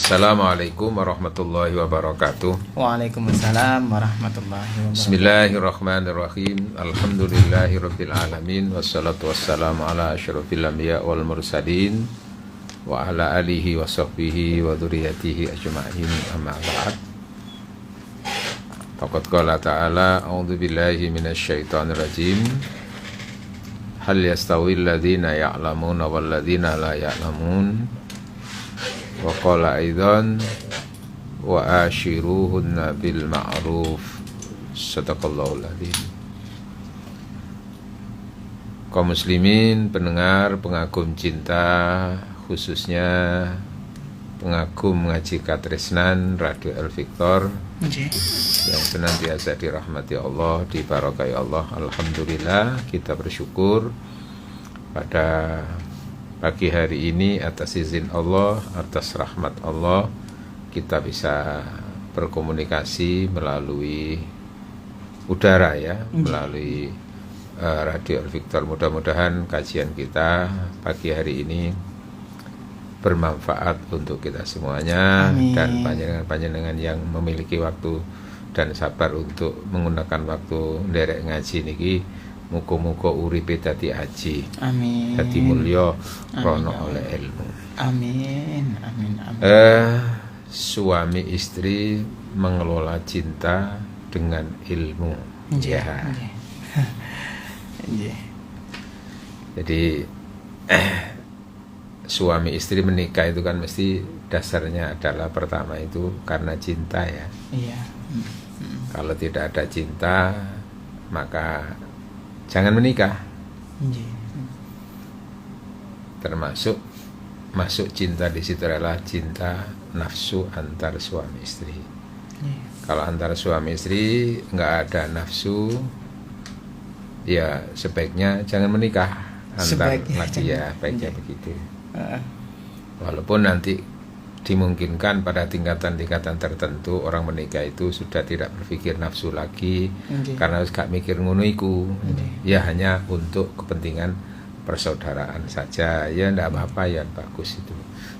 Assalamualaikum warahmatullahi wabarakatuh. Waalaikumsalam warahmatullahi wabarakatuh. Bismillahirrahmanirrahim. Alhamdulillahirabbil alamin wassalatu wassalamu ala asyrofil anbiya wal mursalin wa ala alihi wa sahbihi wa dzurriyyatihi ajma'in, amma ba'd. Faqad qala ta'ala a'udzu billahi minasyaitonir rajim. Hal yastawil ladzina ya'lamuna wal ladzina la ya'lamun. Wa qala aidan wa ashiruhunna bil ma'ruf. Sadaqallahul adzim. Kaum muslimin, pendengar, pengagum cinta, khususnya pengagum ngaji Katresnan Radio El Victor yang senantiasa dirahmati Allah, diberkahi Allah. Alhamdulillah, kita bersyukur pada pagi hari ini atas izin Allah, atas rahmat Allah, kita bisa berkomunikasi melalui udara ya, melalui Radio El Victor. Mudah-mudahan kajian kita pagi hari ini bermanfaat untuk kita semuanya. Amin. Dan panjenengan yang memiliki waktu dan sabar untuk menggunakan waktu nderek ngaji niki, muga-muga uripe dadi aji. Amin. Dadi mulya rono oleh ilmu. Amin. Amin. Amin. Suami istri mengelola cinta dengan ilmu. Ya. Jadi suami istri menikah itu kan mesti dasarnya adalah pertama itu karena cinta ya. Iya. Kalau tidak ada cinta maka jangan menikah. Termasuk masuk cinta di situ adalah cinta nafsu antar suami istri. Kalau antar suami istri nggak ada nafsu, ya sebaiknya jangan menikah antar laki ya, baiknya begitu. Walaupun nanti dimungkinkan pada tingkatan-tingkatan tertentu orang menikah itu sudah tidak berpikir nafsu lagi, karena harus gak mikir ngono iku. Ya hanya untuk kepentingan persaudaraan saja, ya ndak apa-apa, ya bagus itu.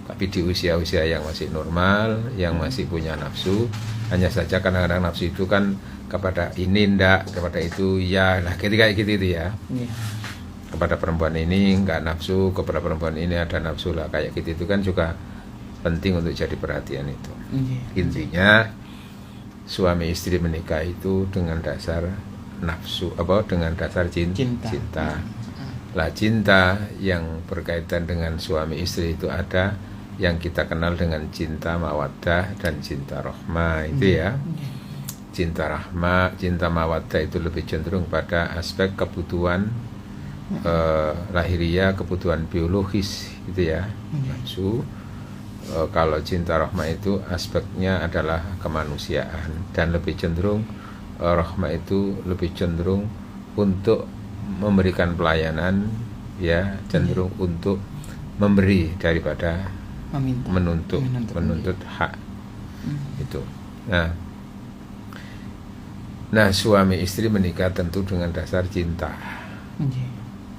Tapi di usia-usia yang masih normal, yang masih punya nafsu, hanya saja kadang-kadang nafsu itu kan kepada ini ndak, kepada itu ya, nah ketika gitu ya. Kepada perempuan ini enggak nafsu, kepada perempuan ini ada nafsu lah, kayak gitu itu kan juga penting untuk jadi perhatian itu. Intinya suami istri menikah itu dengan dasar nafsu, dengan dasar cinta. Lah cinta yang berkaitan dengan suami istri itu ada yang kita kenal dengan cinta mawaddah dan cinta rahmah itu ya. Cinta rahmah, cinta mawaddah itu lebih cenderung pada aspek kebutuhan lahiriah, kebutuhan biologis gitu ya, nafsu. Kalau cinta rahmah itu aspeknya adalah kemanusiaan dan lebih cenderung rahmah itu lebih cenderung untuk memberikan pelayanan ya, cenderung untuk memberi daripada menuntut hak itu. Nah suami istri menikah tentu dengan dasar cinta.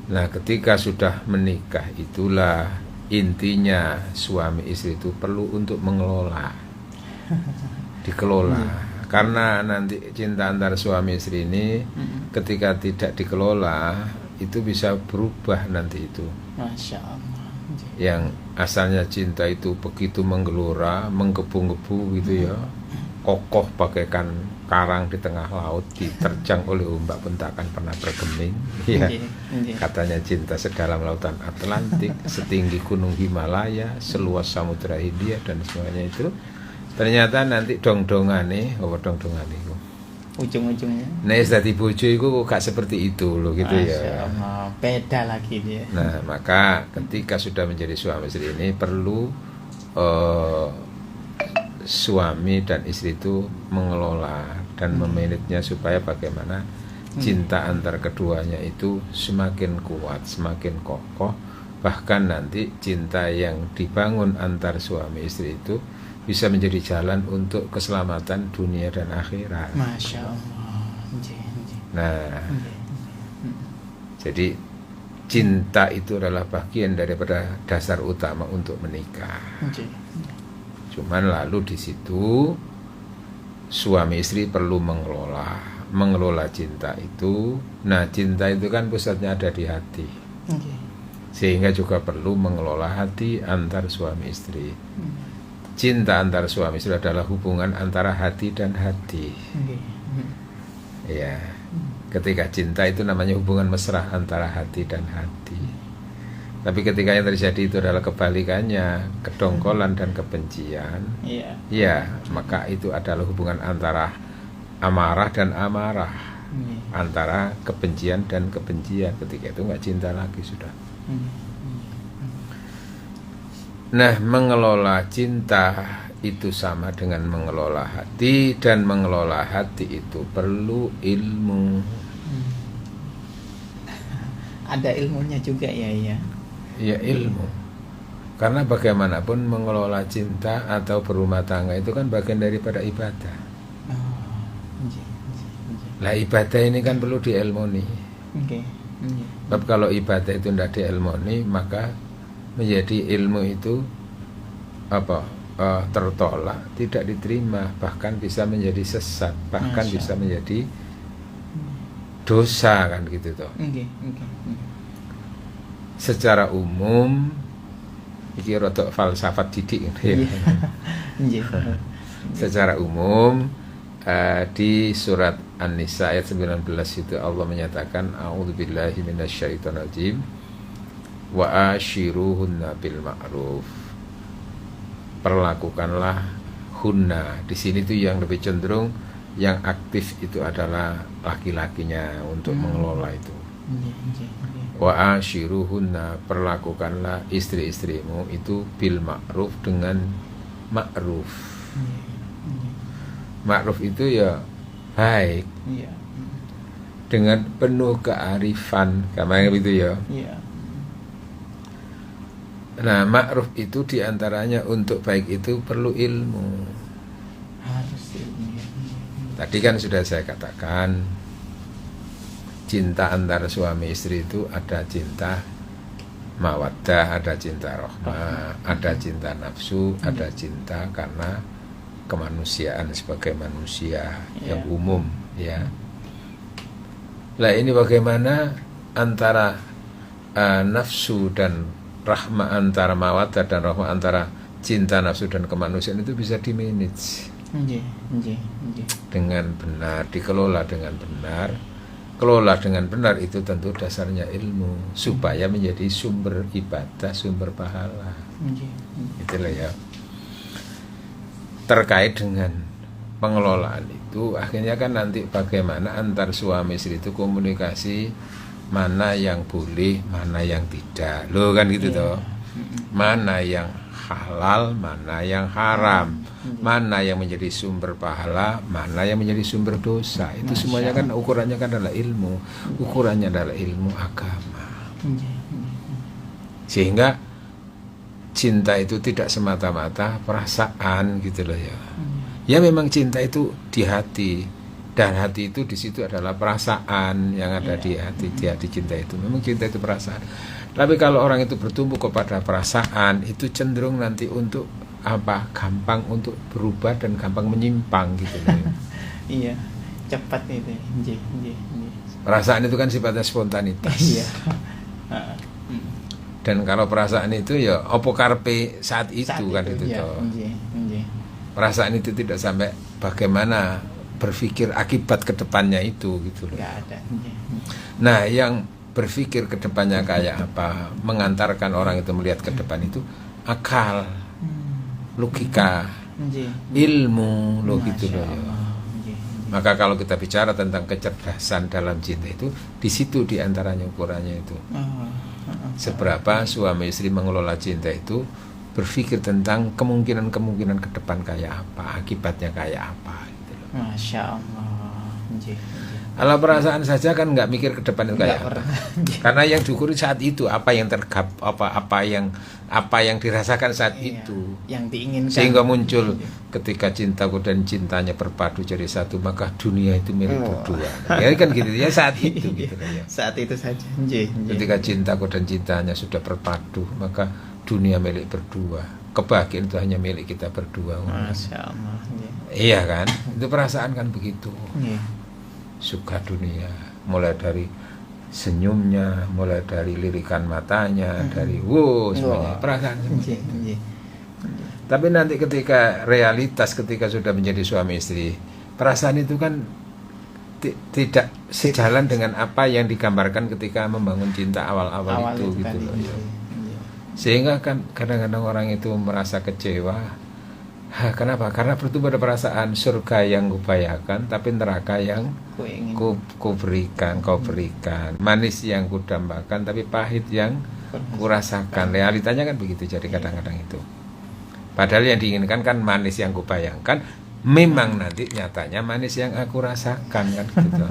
Nah ketika sudah menikah itulah intinya suami istri itu perlu untuk mengelola, dikelola. Karena nanti cinta antara suami istri ini ketika tidak dikelola itu bisa berubah nanti itu. Masya Allah. Yang asalnya cinta itu begitu menggelora, menggebu-gebu gitu ya, kokoh bagaikan karang di tengah laut, diterjang oleh ombak pun tak akan pernah bergeming ya. Katanya cinta sedalam lautan Atlantik, setinggi gunung Himalaya, seluas samudra Hindia dan semuanya itu. Ternyata nanti dong-dongane, dong-dongane itu ujung-ujungnya nek dadi bojo iku gak seperti itu loh gitu. Masya ya. Allah, beda lagi dia. Nah, maka ketika sudah menjadi suami istri ini perlu suami dan istri itu mengelola dan memanagenya supaya bagaimana cinta antar keduanya itu semakin kuat, semakin kokoh. Bahkan nanti cinta yang dibangun antar suami istri itu bisa menjadi jalan untuk keselamatan dunia dan akhirat. Masya Allah. Nah, jadi cinta itu adalah bagian daripada dasar utama untuk menikah. Cuman lalu di situ suami istri perlu mengelola cinta itu. Nah, cinta itu kan pusatnya ada di hati. Okay. Sehingga juga perlu mengelola hati antar suami istri. Cinta antar suami istri adalah hubungan antara hati dan hati. Okay. Ya, ketika cinta itu namanya hubungan mesra antara hati dan hati. Tapi ketika yang terjadi itu adalah kebalikannya, kedongkolan dan kebencian, ya, maka itu adalah hubungan antara amarah dan amarah, antara kebencian dan kebencian. Ketika itu nggak cinta lagi sudah. Nah, mengelola cinta itu sama dengan mengelola hati, dan mengelola hati itu perlu ilmu. Ada ilmunya juga ya. Ya, ilmu. Karena bagaimanapun mengelola cinta atau berumah tangga itu kan bagian daripada ibadah. Lah, ibadah ini kan perlu diilmoni. Sebab kalau ibadah itu tidak diilmoni, maka menjadi ilmu itu tertolak, tidak diterima, bahkan bisa menjadi sesat, bahkan bisa menjadi dosa, kan gitu toh. Secara umum iki rada falsafat didik ya. Secara umum di surat An-Nisa ayat 19 itu Allah menyatakan a'udzubillahi minasyaitonirrajim wa ashiruhunna bil ma'ruf. Perlakukanlah hunna. Di sini tuh yang lebih cenderung yang aktif itu adalah laki-lakinya untuk mengelola itu. Wa ashiruhunna, perlakukanlah istri-istrimu itu bil ma'ruf, dengan ma'ruf. Ma'ruf itu ya baik, dengan penuh kearifan, kayak gitu ya. Nah, ma'ruf itu diantaranya untuk baik itu perlu ilmu. Harus ilmu. Tadi kan sudah saya katakan, cinta antara suami istri itu ada cinta mawaddah, ada cinta rahmah, ada cinta nafsu, ada cinta karena kemanusiaan sebagai manusia yang umum, ya. Lah, ini bagaimana antara nafsu dan rahmah, antara mawaddah dan rahmah, antara cinta nafsu dan kemanusiaan itu bisa dimanage dengan benar, dikelola dengan benar. Kelola dengan benar itu tentu dasarnya ilmu, supaya menjadi sumber ibadah, sumber pahala. Itulah ya. Terkait dengan pengelolaan itu, akhirnya kan nanti bagaimana antar suami istri itu komunikasi, mana yang boleh, mana yang tidak. Loh, kan gitu toh. Mana yang halal, mana yang haram, mana yang menjadi sumber pahala, mana yang menjadi sumber dosa. Itu semuanya kan ukurannya kan adalah ilmu. Ukurannya adalah ilmu agama. Sehingga cinta itu tidak semata-mata perasaan gitu loh ya. Ya, memang cinta itu di hati, dan hati itu di situ adalah perasaan yang ada di hati. Di hati cinta itu memang cinta itu perasaan. Tapi kalau orang itu bertumbuh kepada perasaan, itu cenderung nanti untuk gampang untuk berubah dan gampang menyimpang gitu loh. Iya, cepat itu. Perasaan itu kan sifatnya spontanitas. Iya. Dan kalau perasaan itu ya opo karpe saat itu kan itu toh. Perasaan itu tidak sampai bagaimana berpikir akibat kedepannya itu gitu loh. Nggak ada. Nah, yang berpikir ke depannya kayak apa, mengantarkan orang itu melihat ke depan itu akal, logika, ilmu, loh gitu loh ya. Maka kalau kita bicara tentang kecerdasan dalam cinta itu, di situ diantaranya ukurannya itu. Seberapa suami istri mengelola cinta itu, berpikir tentang kemungkinan-kemungkinan ke depan kayak apa, akibatnya kayak apa gitu loh. Masya Allah. Kalau perasaan saja kan nggak mikir ke depan itu kayak apa. Karena yang diukuri saat itu, apa yang apa yang dirasakan saat itu, yang diinginkan. Sehingga muncul ketika cintaku dan cintanya berpadu jadi satu, maka dunia itu milik berdua. Ya kan gitu ya, saat itu gitu ya. Saat itu saja. Ketika cintaku dan cintanya sudah berpadu, maka dunia milik berdua. kebahagiaan itu hanya milik kita berdua. Masya Allah. Iya kan? Itu perasaan kan begitu. Iya. Suka dunia, mulai dari senyumnya, mulai dari lirikan matanya, dari semuanya perasaan semuanya. Tapi nanti ketika realitas, ketika sudah menjadi suami istri, perasaan itu kan tidak sejalan dengan apa yang digambarkan ketika membangun cinta awal-awal itu gitu loh. Sehingga kan kadang-kadang orang itu merasa kecewa. Kenapa? Karena bertumbuh pada perasaan surga yang kubayangkan, tapi neraka yang kau berikan. Manis yang kudambakan, tapi pahit yang kurasakan. Realitanya kan begitu, jadi kadang-kadang itu. Padahal yang diinginkan kan manis yang kubayangkan, memang nanti nyatanya manis yang aku rasakan kan gitu.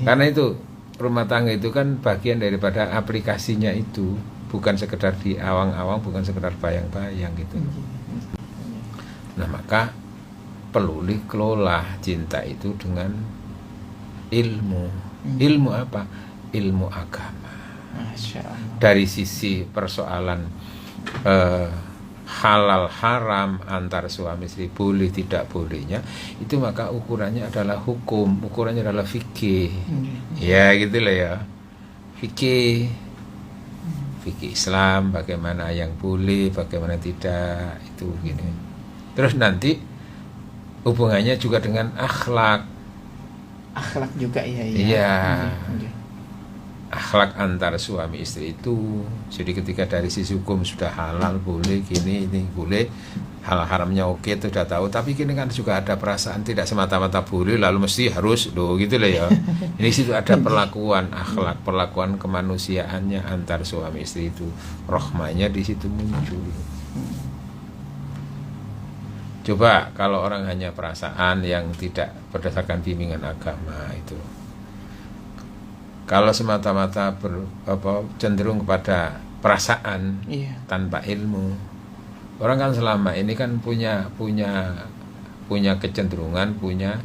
Karena itu rumah tangga itu kan bagian daripada aplikasinya itu, bukan sekedar di awang-awang, bukan sekedar bayang-bayang gitu. Nah maka perlu dikelola cinta itu dengan ilmu. Ilmu apa? Ilmu agama. Dari sisi persoalan halal haram antar suami istri, boleh tidak bolehnya, itu maka ukurannya adalah hukum, ukurannya adalah fikih. Ya gitu lah ya, fikih Islam, bagaimana yang boleh, bagaimana tidak, itu gini. Terus nanti hubungannya juga dengan akhlak juga ya. Iya. Akhlak antar suami istri itu, jadi ketika dari sisi hukum sudah halal boleh gini, ini boleh, hal haramnya oke, itu sudah tahu. Tapi kini kan juga ada perasaan tidak semata-mata boleh lalu mesti harus gitu lah ya. Ini situ ada perlakuan akhlak, perlakuan kemanusiaannya antar suami istri itu, rahmanya di situ muncul. Coba kalau orang hanya perasaan yang tidak berdasarkan bimbingan agama itu, kalau semata-mata cenderung kepada perasaan tanpa ilmu, orang kan selama ini kan punya kecenderungan, punya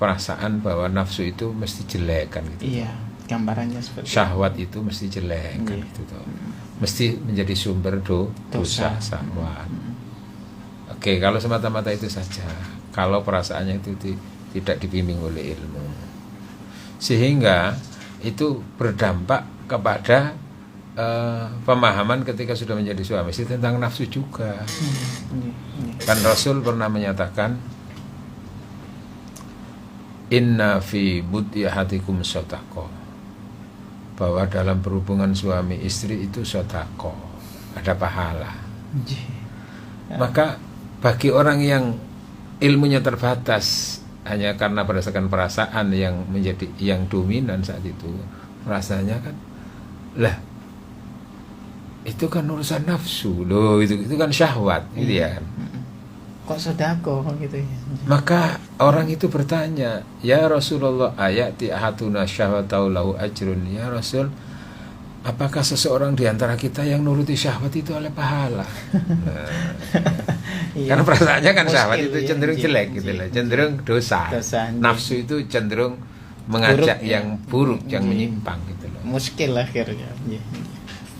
perasaan bahwa nafsu itu mesti jelek kan gitu. Iya, gambarannya seperti syahwat itu mesti jelek kan gitu toh. Mesti menjadi sumber dosa syahwat. Oke, kalau semata-mata itu saja, kalau perasaannya itu tidak dibimbing oleh ilmu, sehingga itu berdampak kepada pemahaman ketika sudah menjadi suami istri tentang nafsu juga. Kan Rasul pernah menyatakan, inna fi budiyahatikum sodaqah, bahwa dalam berhubungan suami istri itu sodaqah, ada pahala. Maka bagi orang yang ilmunya terbatas, hanya karena berdasarkan perasaan yang menjadi yang dominan saat itu, rasanya kan lah itu kan urusan nafsu loh, itu kan syahwat gitu ya. Kok sedekah gitu ya. Maka orang itu bertanya, ya Rasulullah, ayati ahatuna syahwatau lahu ajrun, ya Rasul, apakah seseorang di antara kita yang nuruti syahwat itu oleh pahala? Karena perasaannya kan syahwat itu cenderung jelek gitu lah, cenderung dosa. Nafsu itu cenderung mengajak buruk, yang buruk, yang menyimpang gitu loh. Muskil akhirnya.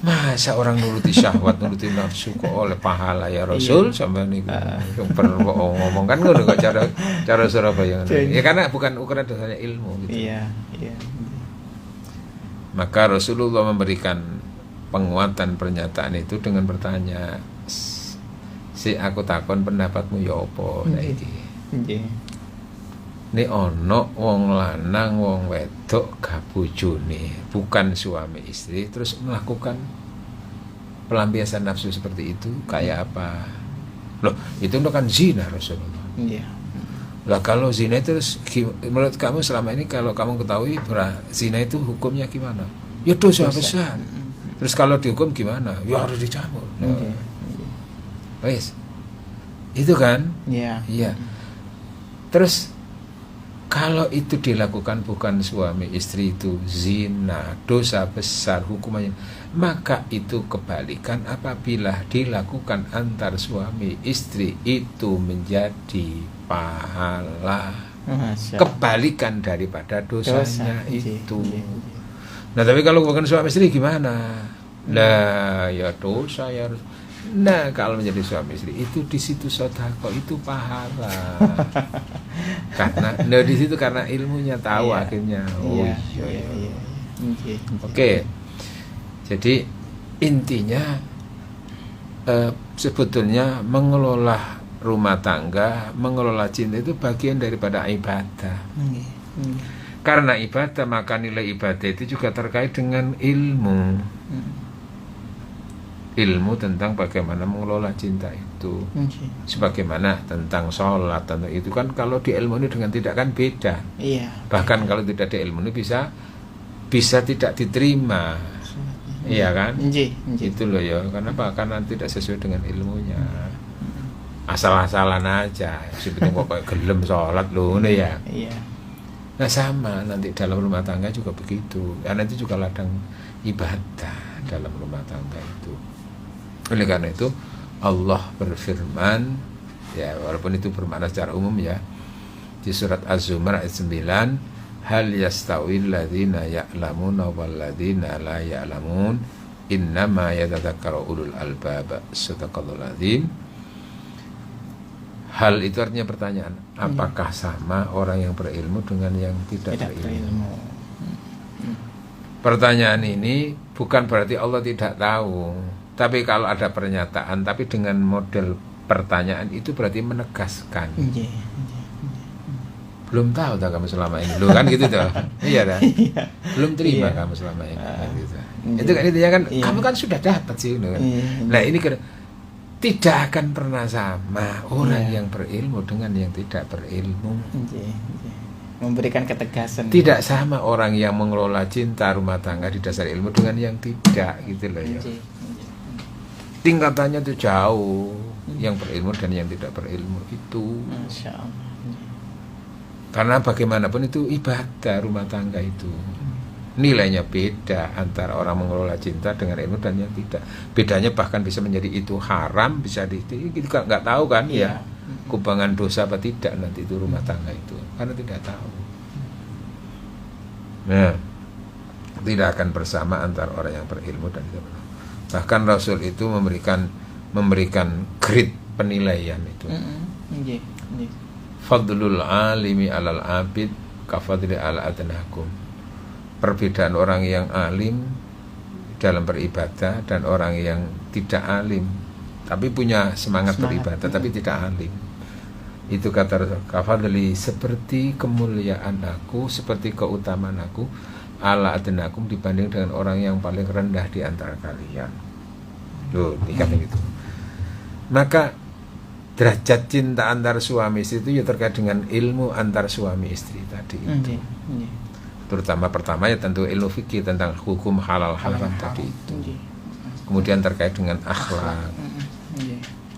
Masa orang nuruti syahwat, nuruti nafsu kok oleh pahala ya Rasul? Sampai nih yang pernah ngomong kan ngono kok cara Surabaya. Ya karena bukan ukuran dosanya ilmu gitu. Iya. Maka Rasulullah memberikan penguatan pernyataan itu dengan bertanya, si aku takon pendapatmu ya apa saiki? Ini ono wong lanang wong wedok gak bojone, bukan suami istri, terus melakukan pelampiasan nafsu seperti itu, kayak apa? Loh, itu kan zina Rasulullah. Iya. Lah kalau zina itu menurut kamu selama ini kalau kamu ketahui zina itu hukumnya gimana? Ya dosa besar. Terus kalau dihukum gimana? Ya harus dicambuk. Wes. Itu kan? Iya. Terus kalau itu dilakukan bukan suami istri, itu zina, dosa besar hukumannya. Maka itu kebalikan apabila dilakukan antar suami istri, itu menjadi pahala. Kebalikan daripada dosanya itu. Nah tapi kalau bukan suami istri gimana? Lah ya dosa ya harus. Nah, kalau menjadi suami istri itu di situ sedekah itu pahala. Karena di situ karena ilmunya tahu Iya. akhirnya. Iya, Iya. iya, iya. Nggih, nggih. Oke. Jadi intinya sebetulnya mengelola rumah tangga, mengelola cinta itu bagian daripada ibadah. Nggih, nggih. Karena ibadah maka nilai ibadah itu juga terkait dengan ilmu. Ilmu tentang bagaimana mengelola cinta itu. Nggih. Sebagaimana tentang sholat, tentang itu kan kalau di ilmu ini dengan tidak kan beda. Iya. Bahkan kalau tidak ada ilmu ini bisa tidak diterima. Iya kan? Nggih, nggih. Itu loh ya. Kenapa? Karena tidak sesuai dengan ilmunya. Asal-asalan aja. Sebetulnya kok kayak gelem sholat loh, ya. Iya. Nah sama nanti dalam rumah tangga juga begitu. Ya nanti juga ladang ibadah dalam rumah tangga itu. Oleh karena itu Allah berfirman, ya walaupun itu bermakna secara umum ya, di surat Az-Zumar ayat 9, hal yastawil ladzina ya'lamuna wal ladzina la ya'lamun innama yatadzakkaru ulul albab. Shadaqallahul azim. Hal itu artinya pertanyaan, apakah sama orang yang berilmu dengan yang tidak berilmu? Pertanyaan ini bukan berarti Allah tidak tahu, tapi kalau ada pernyataan tapi dengan model pertanyaan itu berarti menegaskan. Belum tahu tak kamu selama ini, lo kan gitu toh? Iya kan? Belum terima kamu selama ini, kan gitu. Itu kan intinya kan, kamu kan sudah dapat sih, kan? Nah ini tidak akan pernah sama orang yang berilmu dengan yang tidak berilmu. Memberikan ketegasan. Tidak sama orang yang mengelola cinta rumah tangga di dasar ilmu dengan yang tidak, gitu loh ya. Tingkatannya itu jauh, yang berilmu dan yang tidak berilmu itu. Masya Allah. Karena bagaimanapun itu ibadah rumah tangga itu. Nilainya beda antara orang mengelola cinta dengan ilmu dan yang tidak. Bedanya bahkan bisa menjadi itu haram, bisa kita nggak tahu kan ya. Kubangan dosa apa tidak nanti itu rumah tangga itu, karena tidak tahu. Nah, tidak akan bersama antara orang yang berilmu dan tidak berilmu. Bahkan Rasul itu memberikan grade penilaian itu. Fadlul alimi alal abid kafadli ala adnakum. Perbedaan orang yang alim dalam beribadah dan orang yang tidak alim tapi punya semangat beribadah tapi tidak alim. Itu kata Rasul, kafadli seperti kemuliaan aku, seperti keutamaan aku ala adnakum dibanding dengan orang yang paling rendah di antara kalian. Loh, dikatakan gitu. Maka derajat cinta antar suami istri itu ya terkait dengan ilmu antar suami istri tadi itu. Terutama pertama ya tentu ilmu fikih tentang hukum halal haram tadi itu. Kemudian terkait dengan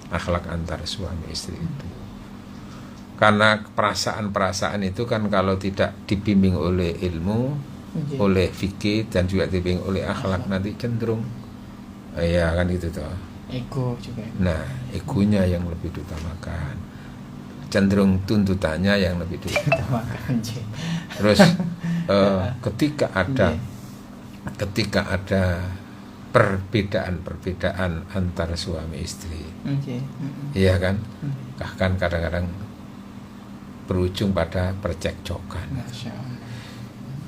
akhlak antar suami istri itu. Karena perasaan-perasaan itu kan kalau tidak dibimbing oleh ilmu, oleh fikih dan juga dibimbing oleh akhlak nanti cenderung ya kan gitu toh. Ego juga. Nah, egonya yang lebih diutamakan. Cenderung tuntutannya yang lebih diutamakan. Terus ketika ada perbedaan antara suami istri, iya kan, bahkan kadang-kadang berujung pada percekcokan.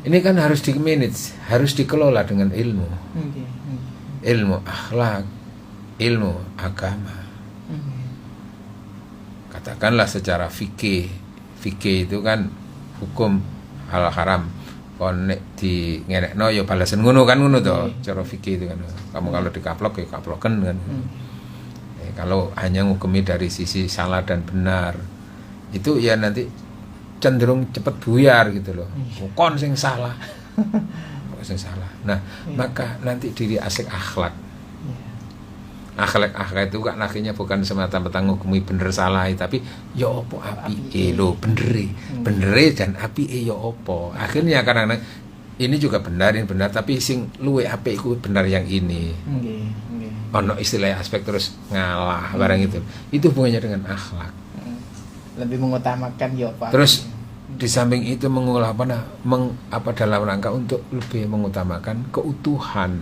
Ini kan harus di-manage, harus dikelola dengan ilmu, ilmu akhlak, ilmu agama. Katakanlah secara fikih itu kan hukum halal haram. Kon nek di ngenekno ya balasen ngono kan ngono to, cara fikih itu kan. Kamu kalau dikaplok ya kaploken kan. Kalau hanya ngukumi dari sisi salah dan benar, itu ya nanti cenderung cepat buyar gitu loh. Kon sing salah. Sing salah. Nah, maka nanti diri asik akhlak. Akhlak itu kan akhirnya bukan semata-mata ngukumi bener salah, tapi ya opo apike lho, benere dan apike ya opo. Akhirnya karena ini juga benar, ini benar, tapi sing luwe apik iku benar yang ini. Ono istilah aspek terus ngalah barang itu. Itu hubungannya dengan akhlak. Lebih mengutamakan ya Pak. Terus Di samping itu mengolah dalam rangka untuk lebih mengutamakan keutuhan.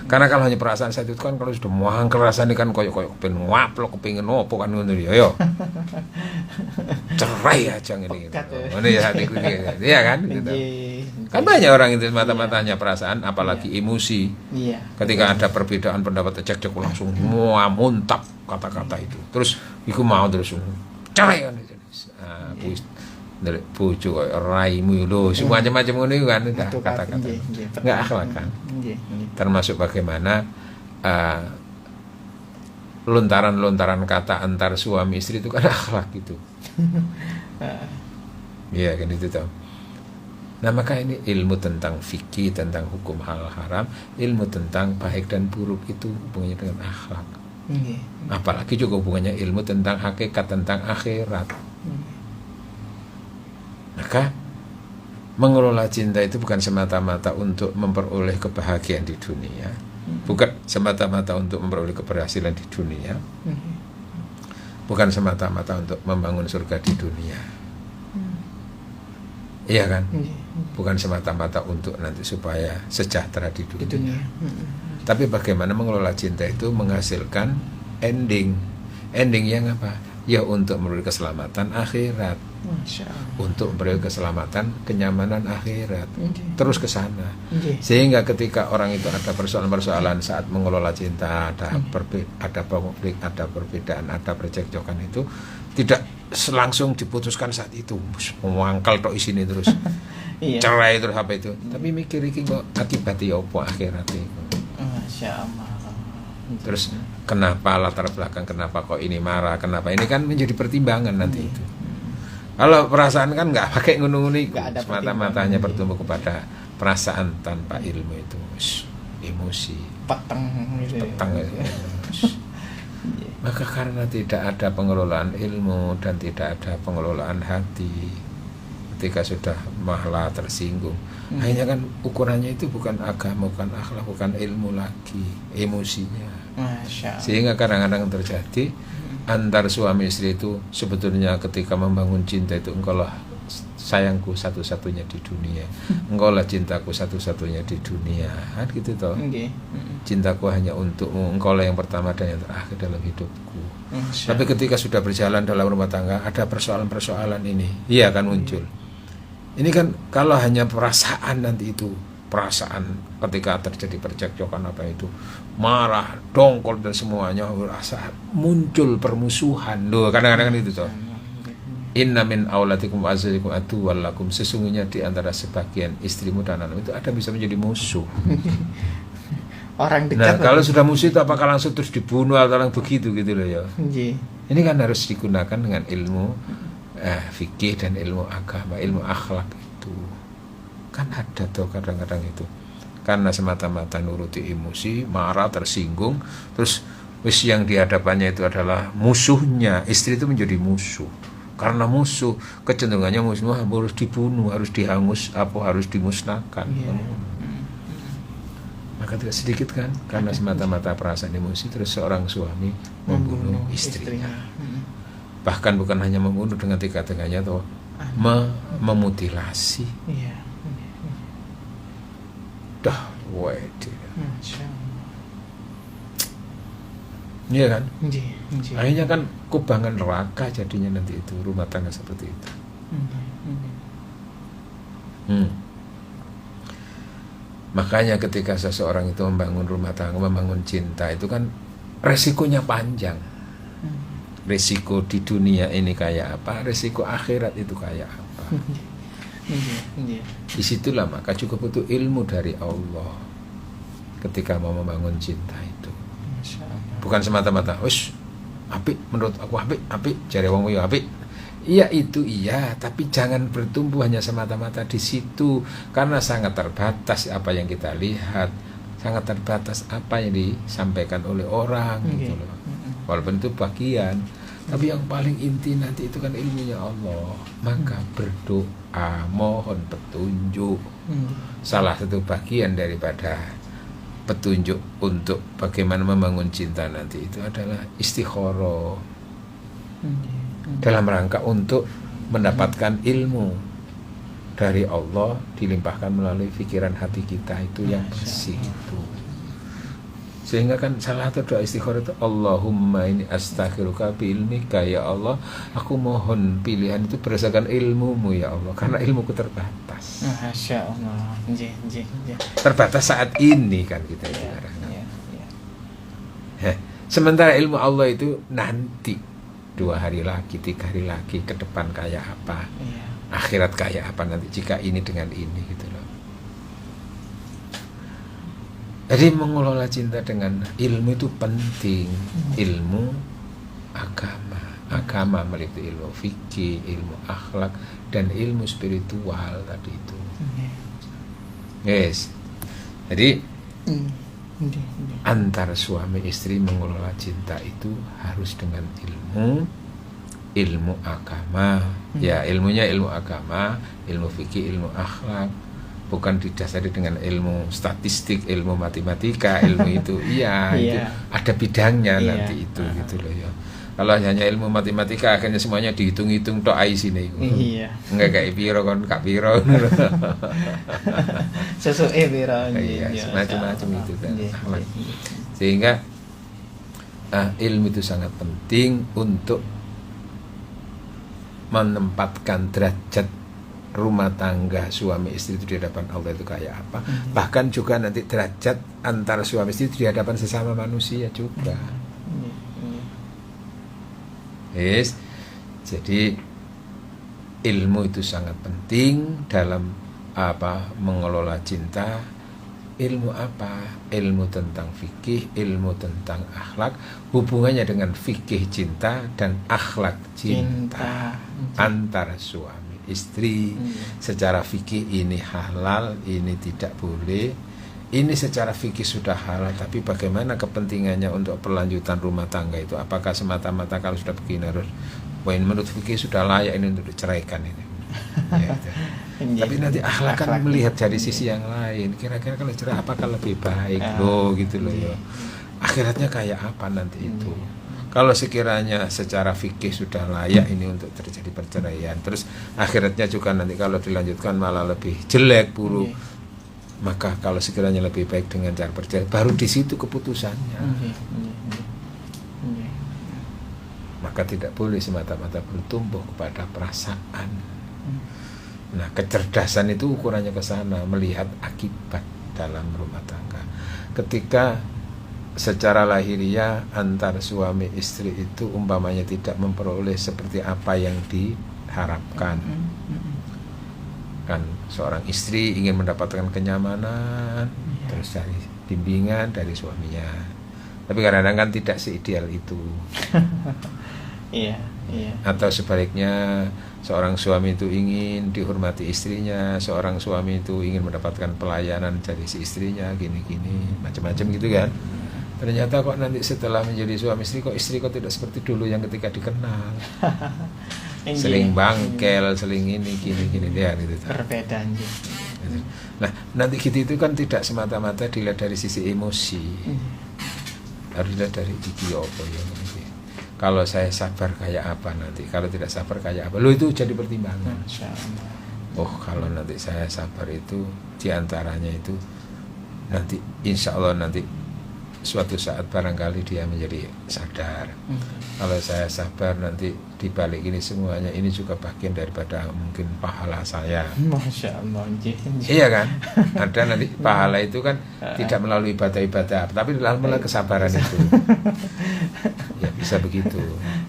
Karena kalau hanya perasaan saat itu kan, kalau sudah mangkel rasanya kan koyok pengen ngaplok, kepengin opo kan ngono ya. Yo. Cerai aja ngene. Ngono ya hati ini. Iya kan gitu. Kan banyak orang itu mata-matanya perasaan apalagi emosi. Iya. Ketika ada perbedaan pendapat cek langsung muntap kata-kata itu. Terus iku mau terus cerai kan. Dari bojo koyo raimu lho, macam-macam ngono kan kata-kata. Enggak akhlak kan. Termasuk bagaimana lontaran-lontaran kata antar suami istri itu kan akhlak gitu. Iya kan itu toh. Nah maka ini ilmu tentang fikih, tentang hukum halal haram, ilmu tentang baik dan buruk itu hubungannya dengan akhlak. Apalagi juga hubungannya ilmu tentang hakikat, tentang akhirat. Maka mengelola cinta itu bukan semata-mata untuk memperoleh kebahagiaan di dunia, bukan semata-mata untuk memperoleh keberhasilan di dunia, bukan semata-mata untuk membangun surga di dunia. Iya kan? Bukan semata-mata untuk nanti supaya sejahtera di dunia. Tapi bagaimana mengelola cinta itu menghasilkan ending yang apa? Ya untuk memperoleh keselamatan akhirat. Untuk memperoleh keselamatan, kenyamanan akhirat. Terus ke sana. Sehingga ketika orang itu ada persoalan-persoalan saat mengelola cinta, ada konflik, ada perbedaan, ada percekcokan itu tidak langsung diputuskan saat itu. Mangkal tok isine terus. Cerai terus apa itu. Tapi mikir iki kok akibatnya apa akhirat itu. Masyaallah. Terus kenapa latar belakang, kenapa kok ini marah, kenapa ini kan menjadi pertimbangan nanti itu. Kalau perasaan kan nggak pakai ngunung-ngunung, semata-mata hanya bertumbuh kepada perasaan tanpa ilmu itu, emosi, peteng. Maka karena tidak ada pengelolaan ilmu dan tidak ada pengelolaan hati, ketika sudah malah tersinggung, akhirnya kan ukurannya itu bukan agama, bukan akhlak, bukan ilmu lagi, emosinya. Sehingga kadang-kadang terjadi antar suami istri itu sebetulnya ketika membangun cinta itu, engkaulah sayangku satu-satunya di dunia, engkaulah cintaku satu-satunya di dunia, kan gitu toh. Cintaku hanya untukmu, engkaulah yang pertama dan yang terakhir dalam hidupku. Tapi ketika sudah berjalan dalam rumah tangga, ada persoalan-persoalan ini, iya kan muncul. Ini kan kalau hanya perasaan nanti itu, perasaan ketika terjadi percekcokan apa itu, marah, dongkol dan semuanya, rasa muncul permusuhan. Loh, kadang-kadang kan itu toh. Inna min aulatikum wa azwajikum aduwwal lakum, sesungguhnya di antara sebagian istrimu dan anak itu ada bisa menjadi musuh. Orang dekat. Nah, kalau sudah musuh itu apakah langsung terus dibunuh atau langsung begitu gitu loh ya. Ini kan harus digunakan dengan ilmu fikih dan ilmu agama, ilmu akhlak itu. Kan ada tuh kadang-kadang itu. Karena semata-mata nuruti emosi, marah, tersinggung, terus wis yang di hadapannya itu adalah musuhnya, istri itu menjadi musuh. Karena musuh, kecenderungannya musuh harus dibunuh, harus dihangus, harus dimusnahkan. Maka tidak sedikit kan, karena semata-mata perasaan emosi, terus seorang suami membunuh istrinya. Bahkan bukan hanya membunuh dengan tiga-tiganya, atau memutilasi. Dah, waduh. Iya kan? Akhirnya kan kubangan neraka jadinya nanti itu, rumah tangga seperti itu. Makanya ketika seseorang itu membangun rumah tangga, membangun cinta, itu kan resikonya panjang. Resiko di dunia ini kayak apa, resiko akhirat itu kayak apa. Disitulah maka juga butuh ilmu dari Allah ketika mau membangun cinta itu. Bukan semata-mata, apik menurut aku apik, cari wong yo apik. Iya itu iya, tapi jangan bertumbuh hanya semata-mata di situ, karena sangat terbatas apa yang kita lihat, sangat terbatas apa yang disampaikan oleh orang gitu loh. Walaupun itu bagian, tapi yang paling inti nanti itu kan ilmunya Allah. Maka berdoa, mohon petunjuk. Salah satu bagian daripada petunjuk untuk bagaimana membangun cinta nanti itu adalah istikharah, dalam rangka untuk mendapatkan ilmu dari Allah dilimpahkan melalui pikiran hati kita itu yang bersih itu. Sehingga kan salah satu doa istikharah itu Allahumma ini astaghiruka bi ilmika, ya Allah aku mohon pilihan itu berdasarkan ilmumu ya Allah, karena ilmuku terbatas. Masya Allah. Terbatas saat ini kan kita itu sementara ilmu Allah itu nanti 2 hari lagi, 3 hari lagi ke depan kayak apa, akhirat kayak apa nanti jika ini dengan ini gitu loh. Jadi mengelola cinta dengan ilmu itu penting. Ilmu agama meliputi ilmu fikih, ilmu akhlak, dan ilmu spiritual tadi itu. Yes. Jadi antara suami istri mengelola cinta itu harus dengan ilmu agama. Ya, ilmunya ilmu agama, ilmu fikih, ilmu akhlak. Bukan didasari dengan ilmu statistik, ilmu matematika, ilmu itu itu ada bidangnya nanti itu gitu loh ya. Kalau hanya ilmu matematika akhirnya semuanya dihitung-hitung tok ai sini iku. Enggak kayak piro kon kak piro. Sesuai piro. Macam-macam itu kan. Sehingga ilmu itu sangat penting untuk menempatkan derajat rumah tangga suami istri itu di hadapan Allah itu kayak apa. Bahkan juga nanti derajat antara suami istri itu di hadapan sesama manusia juga. Yes. Jadi ilmu itu sangat penting dalam mengelola cinta. Ilmu apa? Ilmu tentang fikih, ilmu tentang akhlak, hubungannya dengan fikih cinta dan akhlak cinta antara suami istri. Secara fikih ini halal, ini tidak boleh. Ini secara fikih sudah halal, tapi bagaimana kepentingannya untuk perlanjutan rumah tangga itu? Apakah semata-mata kalau sudah begini harus menurut fikih sudah layak ini untuk diceraikan ini? Tapi nanti akhlak kan melihat dari sisi yang lain. Kira-kira kalau cerai apakah lebih baik gitu loh ya. Akhiratnya kayak apa nanti itu? Kalau sekiranya secara fikih sudah layak ini untuk terjadi perceraian, terus akhiratnya juga nanti kalau dilanjutkan malah lebih jelek, buruk, maka kalau sekiranya lebih baik dengan cara perceraian, baru di situ keputusannya. Maka tidak boleh semata-mata bertumbuh kepada perasaan. Nah, kecerdasan itu ukurannya ke sana, melihat akibat dalam rumah tangga. Ketika secara lahiriah antar suami istri itu umpamanya tidak memperoleh seperti apa yang diharapkan, kan seorang istri ingin mendapatkan kenyamanan terus dari bimbingan dari suaminya, tapi kadang-kadang kan tidak seideal itu. Atau sebaliknya seorang suami itu ingin dihormati istrinya, seorang suami itu ingin mendapatkan pelayanan dari si istrinya, gini-gini macam-macam gitu kan. Ternyata kok nanti setelah menjadi suami istri kok tidak seperti dulu yang ketika dikenal. Seling bangkel, seling ini gini-gini dia gitu. Perbedaan. Nah, nanti gitu itu kan tidak semata-mata dilihat dari sisi emosi. Harus dilihat dari iki apa ya. Kalau saya sabar kayak apa nanti, kalau tidak sabar kayak apa. Itu jadi pertimbangan. Oh, kalau nanti saya sabar itu diantaranya itu nanti insya Allah nanti suatu saat barangkali dia menjadi sadar. Kalau saya sabar nanti dibalik ini semuanya ini juga bagian daripada mungkin pahala saya. Masya Allah. Iya kan? Ada nanti pahala itu kan tidak melalui ibadah-ibadah, tapi melalui kesabaran itu. Ya bisa begitu.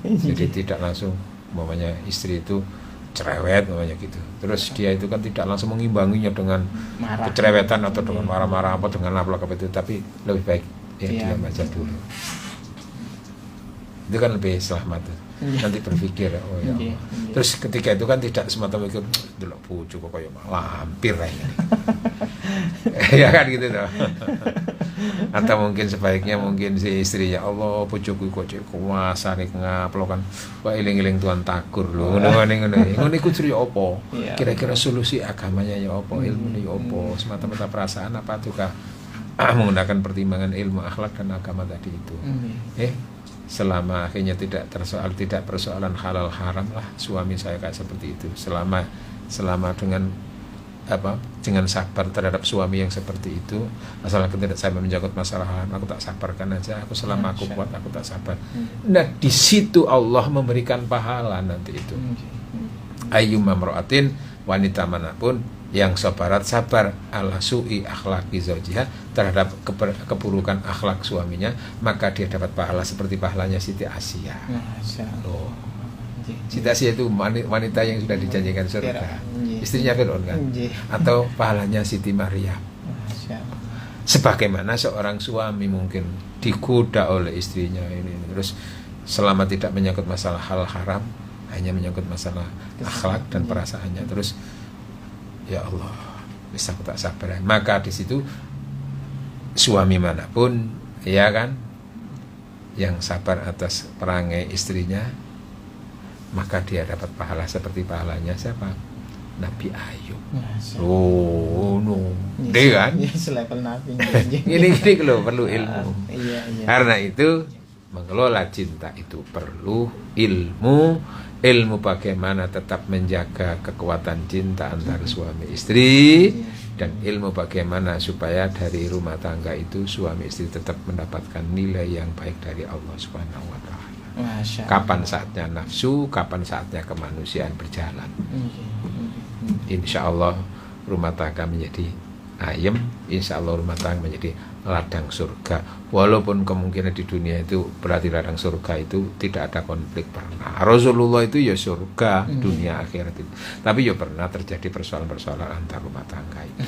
Jadi tidak langsung umpamanya istri itu cerewet umpamanya gitu. Terus dia itu kan tidak langsung mengimbanginya dengan kecerewetan atau dengan marah-marah apa dengan apa itu, tapi lebih baik diam aja dulu. Itu kan lebih selamat. Nanti berpikir oh ya Allah. Terus ketika itu kan tidak semata-mata mikir delok bojo kok kayak lampir kayak ya kan gitu toh. Atau mungkin sebaliknya mungkin si istri ya Allah bojoku kok cek kuasa nek ngaplokan kok eling-eling Tuhan takur lho ngono iku ciri apa kira-kira solusi agamanya ya apa ilmune ya apa semata-mata perasaan apa juga menggunakan pertimbangan ilmu akhlak dan agama tadi itu selama akhirnya tidak persoalan halal haram lah suami saya kayak seperti itu, selama dengan sabar terhadap suami yang seperti itu, asalkan tidak saya menjangkut masalah haram, aku tak sabarkan aja, aku selama aku kuat aku tak sabar. Nah di situ Allah memberikan pahala nanti itu. Ayyuma mar'atin, wanita manapun yang sabar ala su'i akhlaqi zaujiha, terhadap keburukan akhlak suaminya, maka dia dapat pahala seperti pahalanya Siti Asia. Loh, Siti Asia itu wanita yang sudah dijanjikan surga, istrinya Fir'aun kan, atau pahalanya Siti Maryam. Sebagaimana seorang suami mungkin digoda oleh istrinya ini, terus selama tidak menyangkut masalah hal haram, hanya menyangkut masalah akhlak dan perasaannya, terus ya Allah, bisa aku tak sabar. Maka di situ suami manapun, ya kan, yang sabar atas perangai istrinya, maka dia dapat pahala seperti pahalanya siapa? Nabi Ayub. Oh, no. Dia kan? Selevel Nabi. Ini loh perlu ilmu. Iya. Karena itu mengelola cinta itu perlu ilmu bagaimana tetap menjaga kekuatan cinta antara suami istri, dan ilmu bagaimana supaya dari rumah tangga itu suami istri tetap mendapatkan nilai yang baik dari Allah Subhanahu wa taala. Kapan saatnya nafsu, kapan saatnya kemanusiaan berjalan. Insya Allah rumah tangga menjadi ayem, insya Allah rumah tangga menjadi ladang surga. Walaupun kemungkinan di dunia itu berarti ladang surga itu tidak ada konflik pernah. Rasulullah itu ya surga dunia akhirat itu. Tapi ya pernah terjadi persoalan-persoalan antar rumah tangga itu.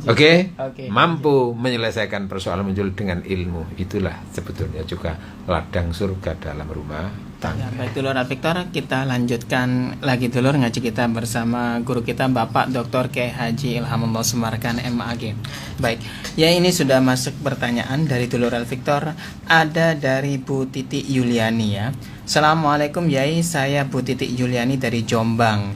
Oke? Mampu menyelesaikan persoalan muncul dengan ilmu, itulah sebetulnya juga ladang surga dalam rumah tangga. Ya, baik dulur Victor, kita lanjutkan lagi dulur ngaji kita bersama guru kita Bapak Dr. Kiai Haji Ilhamullah Sumarkan MAG. Baik, ya ini sudah masuk pertanyaan dari dulur Victor, ada dari Bu Titi Yuliani ya. Assalamualaikum Yai, saya Bu Titi Yuliani dari Jombang.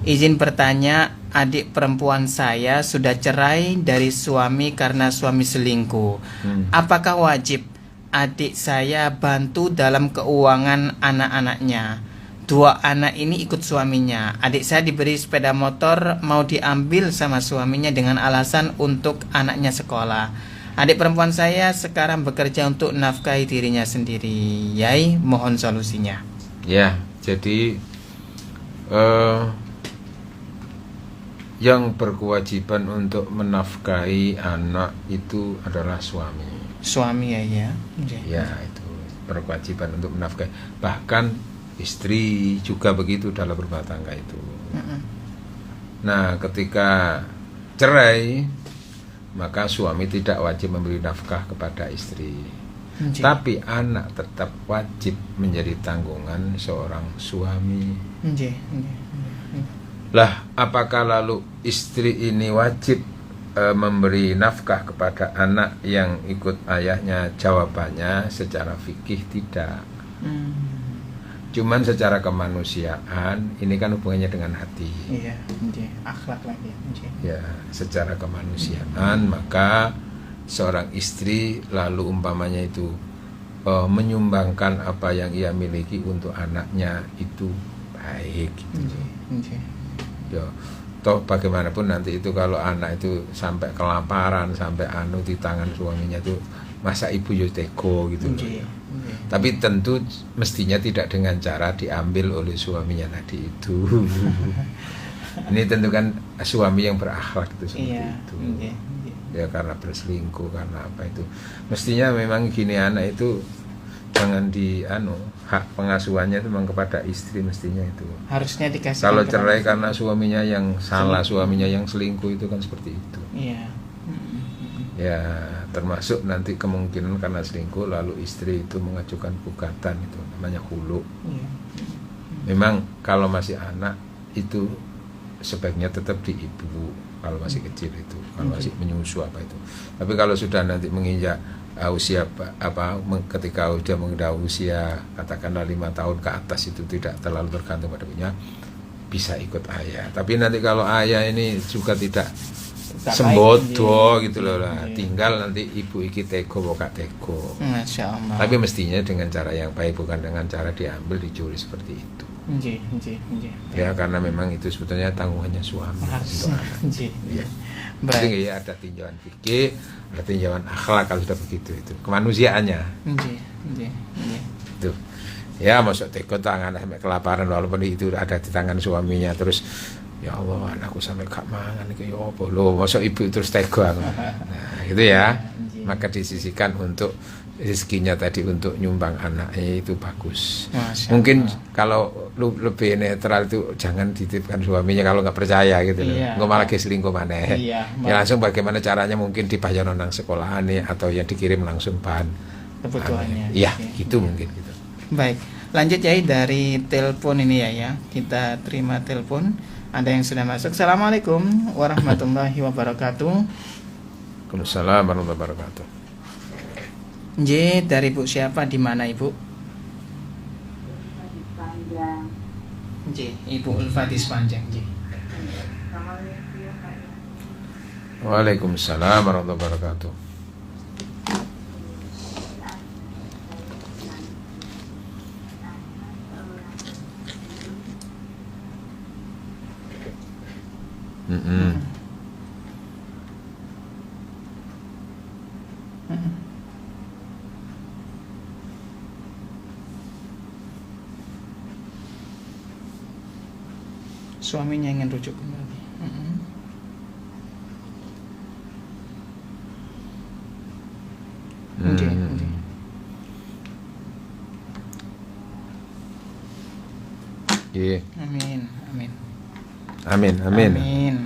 Izin bertanya, adik perempuan saya sudah cerai dari suami karena suami selingkuh. Apakah wajib adik saya bantu dalam keuangan anak-anaknya? 2 anak ini ikut suaminya. Adik saya diberi sepeda motor, mau diambil sama suaminya dengan alasan untuk anaknya sekolah. Adik perempuan saya sekarang bekerja untuk nafkahi dirinya sendiri. Yai, mohon solusinya. Ya, jadi yang berkewajiban untuk menafkahi anak itu adalah suami. Suami ya. Ya, itu berkewajiban untuk menafkahi. Bahkan istri juga begitu dalam rumah tangga itu. Nah, ketika cerai, maka suami tidak wajib memberi nafkah kepada istri. Tapi anak tetap wajib menjadi tanggungan seorang suami. Lah, apakah lalu istri ini wajib memberi nafkah kepada anak yang ikut ayahnya? Jawabannya secara fikih tidak. Cuman secara kemanusiaan ini kan hubungannya dengan hati. Iya, akhlak lagi. Ya, secara kemanusiaan maka seorang istri lalu umpamanya itu menyumbangkan apa yang ia miliki untuk anaknya itu baik gitu. Ya, toh bagaimanapun nanti itu kalau anak itu sampai kelaparan, sampai di tangan suaminya itu, masa ibu yo tega gitu loh. Tapi tentu mestinya tidak dengan cara diambil oleh suaminya tadi itu. Ini tentu kan suami yang berakhlak itu seperti itu. Ya karena berselingkuh, karena apa itu. Mestinya memang gini, anak itu jangan hak pengasuhannya itu memang kepada istri mestinya itu. Harusnya dikasih. Kalau cerai karena suaminya yang salah, suaminya yang selingkuh itu kan seperti itu. Iya. Ya, termasuk nanti kemungkinan karena selingkuh lalu istri itu mengajukan gugatan, itu namanya hulu. Memang kalau masih anak itu sebaiknya tetap di ibu kalau masih kecil itu, kalau masih menyusu apa itu. Tapi kalau sudah nanti menginjak usia ketika sudah menginjak usia katakanlah 5 tahun ke atas, itu tidak terlalu tergantung pada punya, bisa ikut ayah. Tapi nanti kalau ayah ini juga tidak sembodo gitu loh lah. Nggih. Tinggal nanti ibu iki tego apa gak tego. Masya Allah. Tapi mestinya dengan cara yang baik, bukan dengan cara diambil dicuri seperti itu. Nggih, nggih, nggih. Ya karena memang itu sebetulnya tanggungannya suami untuk anak. Nggih. Iya. Baik. Jadi ya ada tinjauan fikih, ada tinjauan akhlak kalau sudah begitu itu kemanusiaannya. Nggih, nggih, nggih. Tuh. Ya masuk teko tangan sampai kelaparan walaupun itu ada di tangan suaminya terus ya Allah anakku sampai gak mangan iki ya apa lho masuk ibu terus teko aku. Nah, gitu ya. Maka disisihkan untuk rezekinya tadi untuk nyumbang anaknya itu bagus. Masya Mungkin Allah. kalau lebih netral itu jangan dititipkan suaminya kalau nggak percaya gitu loh. Iya. Nggak malah ke selingkuh maneh. Iya, Ya langsung bagaimana caranya mungkin dibayar nang sekolahan nih atau yang dikirim langsung bahan Kebutuhannya. Iya, Oke. gitu mungkin gitu. Baik, lanjut ya dari telepon ini ya. Kita terima telepon. Ada yang sudah masuk. Assalamualaikum warahmatullahi wabarakatuh. Waalaikumsalam warahmatullahi wabarakatuh. J dari Bu siapa di mana Ibu? J, Ibu Ulfatis Panjang J. Waalaikumsalam warahmatullahi wabarakatuh. Mm-mm. Suaminya ingin rujuk kembali. Oke, Hmm. oke. Iya. Amin, amin. Amin, amin. Amin.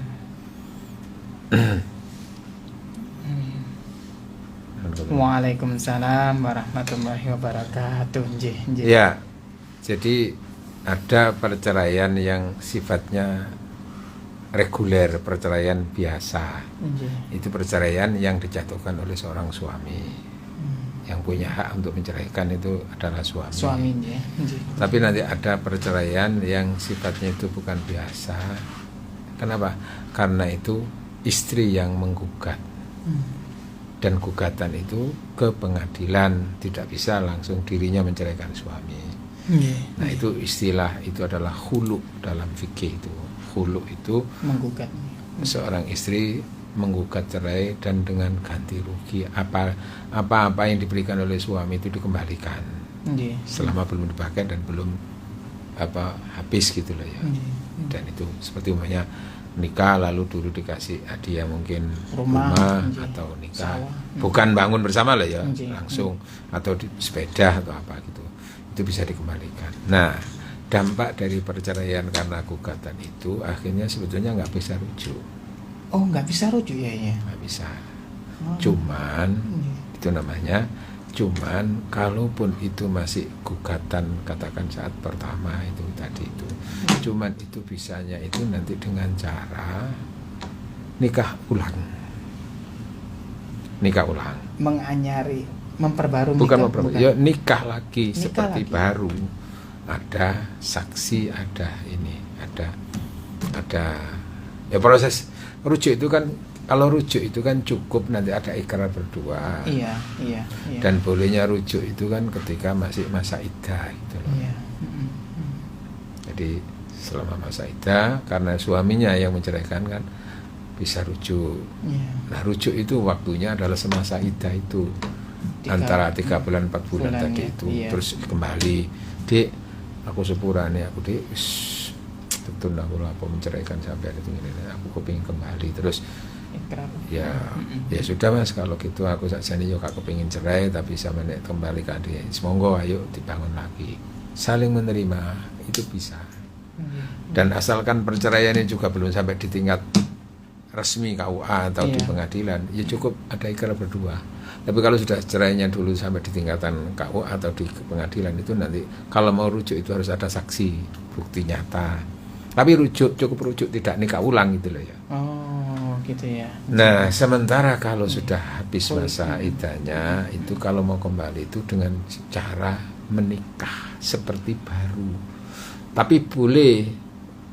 Waalaikumsalam warahmatullahi wabarakatuh. J, J. Ya, jadi ada perceraian yang sifatnya reguler, perceraian biasa. J. Itu perceraian yang dijatuhkan oleh seorang suami. Yang punya hak untuk menceraikan itu adalah suami. Suami J. J. Tapi nanti ada perceraian yang sifatnya itu bukan biasa. Kenapa? Karena itu istri yang menggugat. Dan gugatan itu ke pengadilan, tidak bisa langsung dirinya menceraikan suami. Nah itu istilah itu adalah khulu dalam fikih itu. Khulu itu Menggugat. seorang istri menggugat cerai dan dengan ganti rugi apa-apa yang diberikan oleh suami itu dikembalikan J. selama belum dipakai dan belum habis gitu loh ya. Dan itu seperti umpamanya nikah lalu dulu dikasih hadiah mungkin rumah atau nikah sawah. bukan bangun bersama lah ya Nggih. langsung atau di sepeda atau apa gitu itu bisa dikembalikan. Nah dampak dari perceraian karena gugatan itu akhirnya sebetulnya nggak bisa rujuk, Oh, nggak bisa rujuk ya? nggak bisa. Oh. Cuman Nggih. itu namanya cuman kalaupun itu masih gugatan katakan saat pertama itu tadi itu cuman itu bisanya itu nanti dengan cara nikah ulang Menganyari, memperbarui. bukan nikah, ya nikah lagi Nikah seperti lagi. baru, ada saksi, ada ini, ada ya proses rujuk itu kan. Kalau rujuk itu kan cukup nanti ada ikrar berdua. Iya. Dan bolehnya rujuk itu kan ketika masih masa iddah gitu loh. Iya. Jadi selama masa iddah karena suaminya yang menceraikan kan bisa rujuk. Iya. Nah rujuk itu waktunya adalah semasa iddah itu antara 3 bulan 4 bulan bulannya, tadi itu iya. terus kembali Dik aku sepurane aku Dik tetun aku lapor menceraikan sampai itu ini aku kepingin kembali terus Ikrar. ya sudah Mas kalau gitu aku sakjane yo gak kepengin cerai tapi sama nek kembali ke dia monggo ayo dibangun lagi saling menerima itu bisa. Dan asalkan perceraiannya juga belum sampai di tingkat resmi KUA atau di Iya. pengadilan ya cukup ada ikrar berdua. Tapi kalau sudah cerainya dulu sampai di tingkatan KUA atau di pengadilan itu nanti kalau mau rujuk itu harus ada saksi bukti nyata. Tapi cukup rujuk tidak nikah ulang gitu loh ya. Oh, gitu ya. Nah, sementara kalau sudah habis masa iddahnya itu kalau mau kembali itu dengan cara menikah seperti baru. Tapi boleh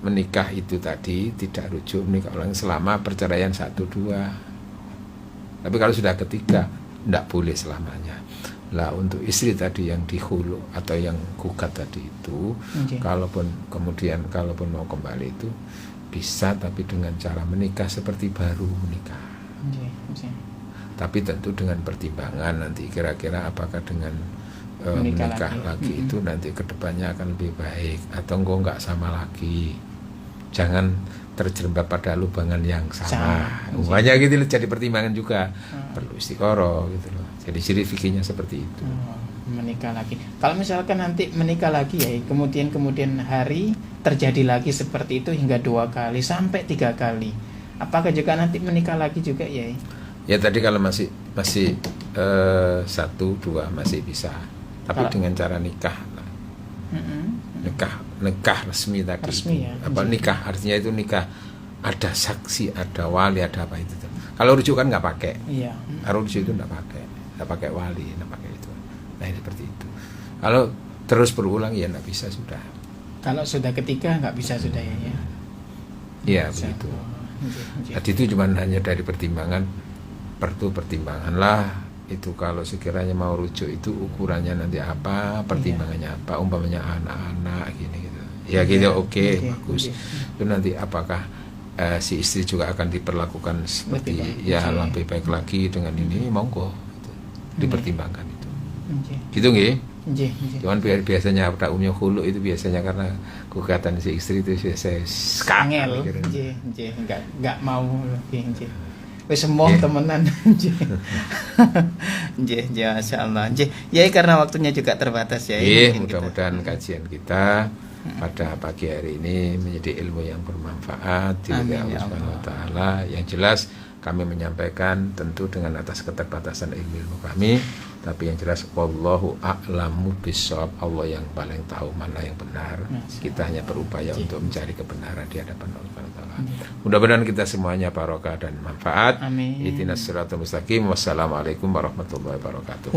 menikah itu tadi tidak rujuk menikah ulang selama perceraian 1-2. Tapi kalau sudah ketiga, tidak boleh selamanya. Lah untuk istri tadi yang dihulu atau yang gugat tadi itu, kalaupun mau kembali itu bisa, tapi dengan cara menikah seperti baru menikah. Tapi tentu dengan pertimbangan nanti kira-kira apakah dengan menikah lagi itu nanti kedepannya akan lebih baik atau nggak sama lagi. Jangan terjerembab pada lubangan yang sama. Banyak gitu loh, jadi pertimbangan juga. Perlu istiqoroh gitu loh. Jadi ciri fikihnya seperti itu. Menikah lagi. Kalau misalkan nanti menikah lagi ya, kemudian hari terjadi lagi seperti itu hingga 2 kali sampai 3 kali. Apakah juga nanti menikah lagi juga ya? Ya tadi kalau masih 1-2 masih bisa. Tapi dengan cara nikah. Nikah resmi tadi. Resmi ya. Nikah artinya itu nikah ada saksi, ada wali, ada apa itu. Kalau rujuk kan nggak pakai. Iya. Kalau rujuk itu nggak pakai wali, nggak pakai itu. Nah ini seperti itu. Kalau terus berulang ya nggak bisa sudah. Kalau sudah ketiga nggak bisa sudah ya. Iya begitu. Tadi itu cuma hanya dari pertimbangan pertimbanganlah. Itu kalau sekiranya mau rujuk itu ukurannya nanti apa, pertimbangannya apa, umpamanya anak-anak gini gitu. Ya gitu oke, bagus. Itu nanti apakah si istri juga akan diperlakukan seperti lebih baik lagi dengan ini, monggo gitu. Dipertimbangkan itu. Gitu nggih? Cuman biasanya pada umumnya hulu itu biasanya karena gugatan si istri itu biasa skangel. Enggak mau lebih. Wis semoh temenan. Masyaallah. Ya karena waktunya juga terbatas ya. Mudah-mudahan kajian kita pada pagi hari ini menjadi ilmu yang bermanfaat di Allah Subhanahu wa taala. Yang jelas kami menyampaikan tentu dengan atas keterbatasan ilmu kami, tapi yang jelas wallahu a'lamu bishawab, Allah yang paling tahu mana yang benar. Kita hanya berupaya untuk mencari kebenaran di hadapan Allah Subhanahu wa taala. Mudah-mudahan kita semuanya barokah dan manfaat. Amin. Ihdinas siratal mustaqim. Wassalamualaikum warahmatullahi wabarakatuh.